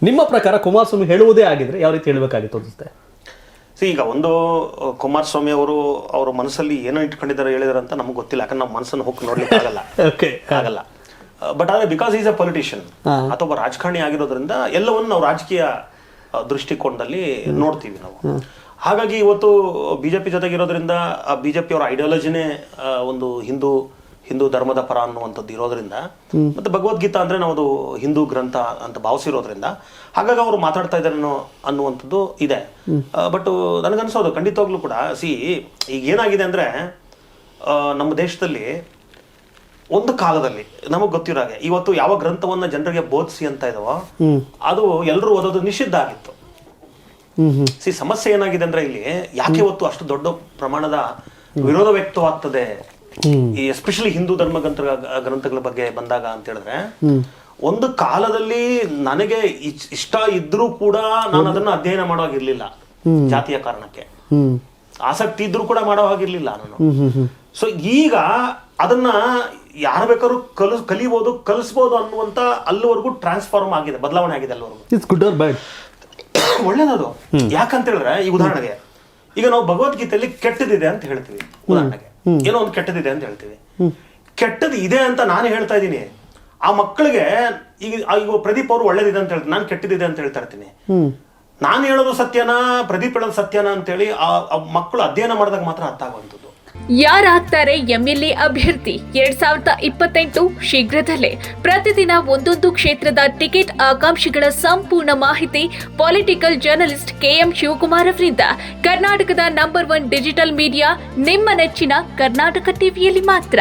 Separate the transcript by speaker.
Speaker 1: ನಿಮ್ಮ ಪ್ರಕಾರ ಕುಮಾರಸ್ವಾಮಿ ಹೇಳುವುದೇ ಆಗಿದ್ರೆ ಯಾವ ರೀತಿ ಹೇಳಬೇಕಾಗಿತ್ತು ಅನ್ಸುತ್ತೆ?
Speaker 2: ಈಗ ಒಂದು ಕುಮಾರಸ್ವಾಮಿ ಅವರು ಅವ್ರ ಮನಸ್ಸಲ್ಲಿ ಏನೋ ಇಟ್ಕೊಂಡಿದ್ದಾರೆ ಹೇಳಿದಾರೆ ಅಂತ ನಮ್ಗೆ ಗೊತ್ತಿಲ್ಲ, ಯಾಕಂದ್ರೆ ನಾವು ಮನಸ್ಸನ್ನು ಹೋಗಿ ನೋಡ್ಲಿಕ್ಕೆ ಆಗಲ್ಲ. ಬಟ್ ಆದರೆ ಬಿಕಾಸ್ ಈಸ್ ಅ ಪೊಲಿಟಿಷಿಯನ್ ಅಥವಾ ಒಬ್ಬ ರಾಜಕಾರಣಿ ಆಗಿರೋದ್ರಿಂದ ಎಲ್ಲವನ್ನು ನಾವು ರಾಜಕೀಯ ದೃಷ್ಟಿಕೋನದಲ್ಲಿ ನೋಡ್ತೀವಿ ನಾವು. ಹಾಗಾಗಿ ಇವತ್ತು ಬಿಜೆಪಿ ಜೊತೆಗಿರೋದ್ರಿಂದ ಬಿಜೆಪಿ ಅವರ ಐಡಿಯಾಲಜಿನೇ ಒಂದು ಹಿಂದೂ ಧರ್ಮದ ಪರ ಅನ್ನುವಂಥದ್ದು ಇರೋದ್ರಿಂದ, ಮತ್ತೆ ಭಗವದ್ಗೀತಾ ಅಂದ್ರೆ ನಾವು ಅದು ಹಿಂದೂ ಗ್ರಂಥ ಅಂತ ಭಾವಿಸಿರೋದ್ರಿಂದ ಹಾಗಾಗಿ ಅವರು ಮಾತಾಡ್ತಾ ಇದ್ದಾರೆ ಅನ್ನುವಂಥದ್ದು ಇದೆ. ಬಟ್ ನನಗನ್ಸೋದು ಖಂಡಿತವಾಗ್ಲೂ ಕೂಡ ಈಗ ಏನಾಗಿದೆ ಅಂದ್ರೆ ನಮ್ಮ ದೇಶದಲ್ಲಿ ಒಂದು ಕಾಲದಲ್ಲಿ ನಮಗ್ ಗೊತ್ತಿರೋ ಹಾಗೆ ಇವತ್ತು ಯಾವ ಗ್ರಂಥವನ್ನ ಜನರಿಗೆ ಬೋಧಿಸಿ ಅಂತ ಇದಾವೋ ಅದು ಎಲ್ಲರೂ ಓದೋದು ನಿಷಿದ್ಧ ಆಗಿತ್ತು. ಸಮಸ್ಯೆ ಏನಾಗಿದೆ ಅಂದ್ರೆ ಇಲ್ಲಿ ಯಾಕೆ ಇವತ್ತು ಅಷ್ಟು ದೊಡ್ಡ ಪ್ರಮಾಣದ ವಿರೋಧ ವ್ಯಕ್ತವಾಗ್ತದೆ ಈ ಎಸ್ಪೆಷಲಿ ಹಿಂದೂ ಧರ್ಮ ಗ್ರಂಥಗಳ ಬಗ್ಗೆ ಬಂದಾಗ ಅಂತ ಹೇಳಿದ್ರೆ, ಒಂದು ಕಾಲದಲ್ಲಿ ನನಗೆ ಇಷ್ಟ ಇದ್ರೂ ಕೂಡ ನಾನು ಅದನ್ನ ಅಧ್ಯಯನ ಮಾಡೋ ಹಾಗಿರ್ಲಿಲ್ಲ, ಜಾತಿಯ ಕಾರಣಕ್ಕೆ ಆಸಕ್ತಿ ಇದ್ರೂ ಕೂಡ ಮಾಡೋ ಹಾಗಿರ್ಲಿಲ್ಲ ನಾನು. ಸೊ ಈಗ ಅದನ್ನ ಯಾರು ಬೇಕಾದ್ರೂ ಕಲಿಬಹುದು ಕಲಿಸ್ಬೋದು ಅನ್ನುವಂತ ಅಲ್ಲಿವರೆಗೂ ಟ್ರಾನ್ಸ್ಫಾರ್ಮ್ ಆಗಿದೆ, ಬದಲಾವಣೆ ಆಗಿದೆ ಅಲ್ಲಿವರೆಗೂ. ಒಳ್ಳೇದದು. ಯಾಕಂತ ಹೇಳಿದ್ರೆ ಈ ಉದಾಹರಣೆಗೆ ಈಗ ನಾವು ಭಗವದ್ಗೀತೆಯಲ್ಲಿ ಕೆಟ್ಟದಿದೆ ಅಂತ ಹೇಳ್ತೀವಿ, ಉದಾಹರಣೆಗೆ ಏನೋ ಒಂದು ಕೆಟ್ಟದಿದೆ ಅಂತ ಹೇಳ್ತೀವಿ. ಕೆಟ್ಟದ್ದು ಇದೆ ಅಂತ ನಾನು ಹೇಳ್ತಾ ಇದ್ದೀನಿ, ಆ ಮಕ್ಕಳಿಗೆ ಈಗ ಪ್ರದೀಪ್ ಅವರು ಒಳ್ಳೇದಿದೆ ಅಂತ ಹೇಳ್ತೀನಿ, ನಾನು ಕೆಟ್ಟದಿದೆ ಅಂತ ಹೇಳ್ತಾ ಇರ್ತೀನಿ. ನಾನು ಹೇಳೋದು ಸತ್ಯನಾ ಪ್ರದೀಪ್ ಹೇಳೋದು ಸತ್ಯನಾ ಅಂತೇಳಿ ಆ ಮಕ್ಕಳು ಅಧ್ಯಯನ ಮಾಡಿದಾಗ ಮಾತ್ರ ಅರ್ಥ ಆಗುವಂಥದ್ದು.
Speaker 3: ಯಾರಾಗ್ತಾರೆ ಎಂಎಲ್ಎ ಅಭ್ಯರ್ಥಿ 2028 ಶೀಘ್ರದಲ್ಲೇ. ಪ್ರತಿದಿನ ಒಂದೊಂದು ಕ್ಷೇತ್ರದ ಟಿಕೆಟ್ ಆಕಾಂಕ್ಷಿಗಳ ಸಂಪೂರ್ಣ ಮಾಹಿತಿ ಪೊಲಿಟಿಕಲ್ ಜರ್ನಲಿಸ್ಟ್ KM ಶಿವಕುಮಾರ್ ಅವರಿಂದ. ಕರ್ನಾಟಕದ ನಂಬರ್ 1 ಡಿಜಿಟಲ್ ಮೀಡಿಯಾ ನಿಮ್ಮ ನೆಚ್ಚಿನ ಕರ್ನಾಟಕ ಟಿವಿಯಲ್ಲಿ ಮಾತ್ರ.